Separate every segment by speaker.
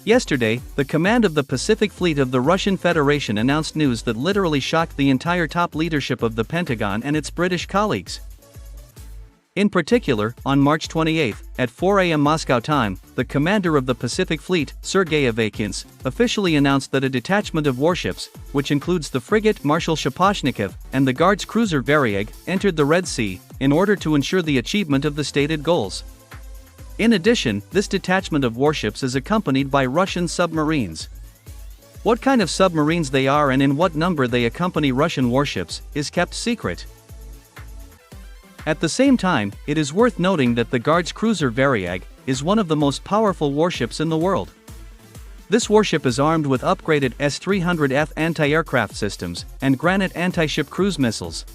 Speaker 1: Yesterday, the command of the Pacific Fleet of the Russian Federation announced news that literally shocked the entire top leadership of the Pentagon and its British colleagues. In particular, on March 28, at 4 a.m. Moscow time, the commander of the Pacific Fleet, Sergei Avakins, officially announced that a detachment of warships, which includes the frigate Marshal Shaposhnikov and the Guards cruiser Varyag, entered the Red Sea in order to ensure the achievement of the stated goals. In addition, this detachment of warships is accompanied by Russian submarines. What kind of submarines they are and in what number they accompany Russian warships is kept secret. At the same time, it is worth noting that the Guards cruiser Varyag is one of the most powerful warships in the world. This warship is armed with upgraded S-300F anti-aircraft systems and Granit anti-ship cruise missiles.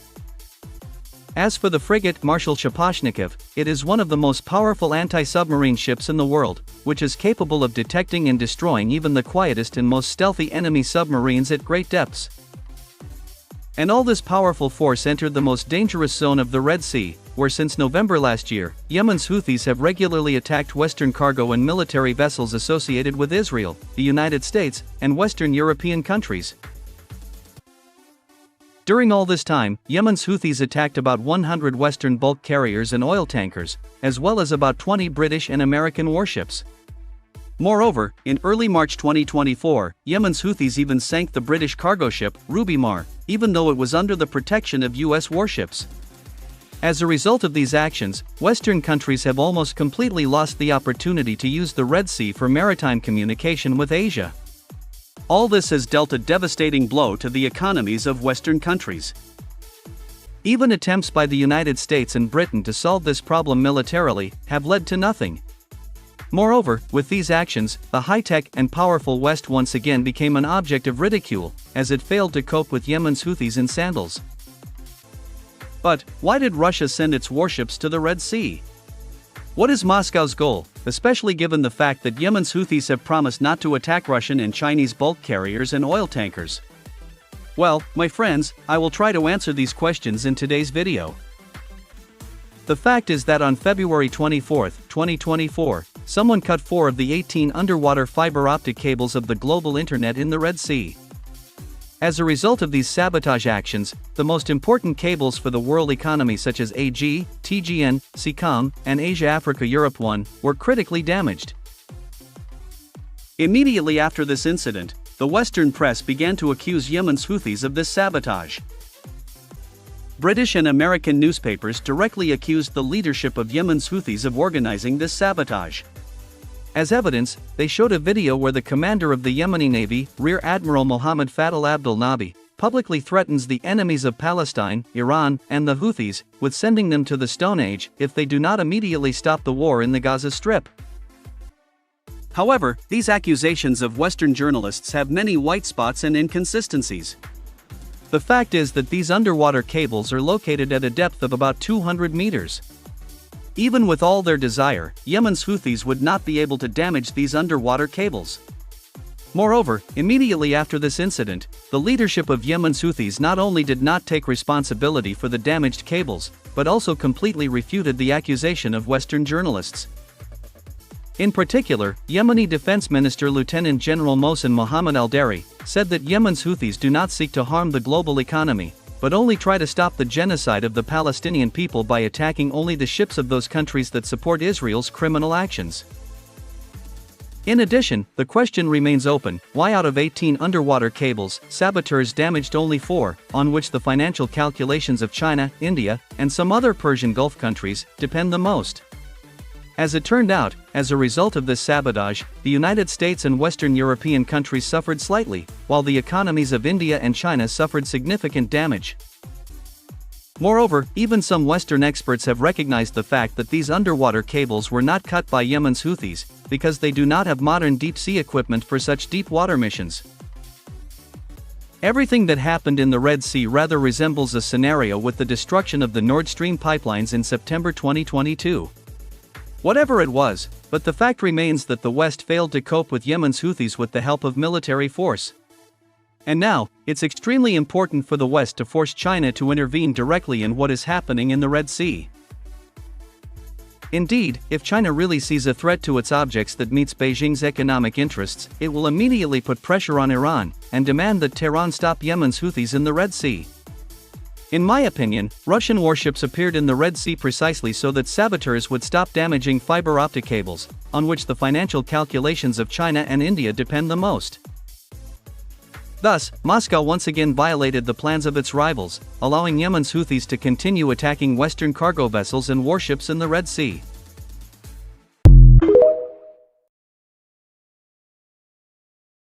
Speaker 1: As for the frigate Marshal Shaposhnikov, it is one of the most powerful anti-submarine ships in the world, which is capable of detecting and destroying even the quietest and most stealthy enemy submarines at great depths. And all this powerful force entered the most dangerous zone of the Red Sea, where since November last year, Yemen's Houthis have regularly attacked Western cargo and military vessels associated with Israel, the United States, and Western European countries. During all this time, Yemen's Houthis attacked about 100 Western bulk carriers and oil tankers, as well as about 20 British and American warships. Moreover, in early March 2024, Yemen's Houthis even sank the British cargo ship Ruby Mar, even though it was under the protection of US warships. As a result of these actions, Western countries have almost completely lost the opportunity to use the Red Sea for maritime communication with Asia. All this has dealt a devastating blow to the economies of Western countries. Even attempts by the United States and Britain to solve this problem militarily have led to nothing. Moreover, with these actions, the high-tech and powerful West once again became an object of ridicule, as it failed to cope with Yemen's Houthis in sandals. But, why did Russia send its warships to the Red Sea? What is Moscow's goal, especially given the fact that Yemen's Houthis have promised not to attack Russian and Chinese bulk carriers and oil tankers? Well, my friends, I will try to answer these questions in today's video. The fact is that on February 24, 2024, someone cut 4 of the 18 underwater fiber optic cables of the global internet in the Red Sea. As a result of these sabotage actions, the most important cables for the world economy such as AG, TGN, SEACOM, and Asia-Africa-Europe 1, were critically damaged. Immediately after this incident, the Western press began to accuse Yemen's Houthis of this sabotage. British and American newspapers directly accused the leadership of Yemen's Houthis of organizing this sabotage. As evidence, they showed a video where the commander of the Yemeni Navy, Rear Admiral Mohammed Fadel Abdel Nabi, publicly threatens the enemies of Palestine, Iran, and the Houthis, with sending them to the Stone Age if they do not immediately stop the war in the Gaza Strip. However, these accusations of Western journalists have many white spots and inconsistencies. The fact is that these underwater cables are located at a depth of about 200 meters. Even with all their desire, Yemen's Houthis would not be able to damage these underwater cables. Moreover, immediately after this incident, the leadership of Yemen's Houthis not only did not take responsibility for the damaged cables, but also completely refuted the accusation of Western journalists. In particular, Yemeni Defense Minister Lieutenant General Mohsen Mohammed Al-Dari said that Yemen's Houthis do not seek to harm the global economy, but only try to stop the genocide of the Palestinian people by attacking only the ships of those countries that support Israel's criminal actions. In addition, the question remains open: why out of 18 underwater cables, saboteurs damaged only 4, on which the financial calculations of China, India, and some other Persian Gulf countries depend the most? As it turned out, as a result of this sabotage, the United States and Western European countries suffered slightly, while the economies of India and China suffered significant damage. Moreover, even some Western experts have recognized the fact that these underwater cables were not cut by Yemen's Houthis, because they do not have modern deep-sea equipment for such deep water missions. Everything that happened in the Red Sea rather resembles a scenario with the destruction of the Nord Stream pipelines in September 2022. Whatever it was, but the fact remains that the West failed to cope with Yemen's Houthis with the help of military force. And now, it's extremely important for the West to force China to intervene directly in what is happening in the Red Sea. Indeed, if China really sees a threat to its objects that meets Beijing's economic interests, it will immediately put pressure on Iran and demand that Tehran stop Yemen's Houthis in the Red Sea. In my opinion, Russian warships appeared in the Red Sea precisely so that saboteurs would stop damaging fiber optic cables, on which the financial calculations of China and India depend the most. Thus, Moscow once again violated the plans of its rivals, allowing Yemen's Houthis to continue attacking Western cargo vessels and warships in the Red Sea.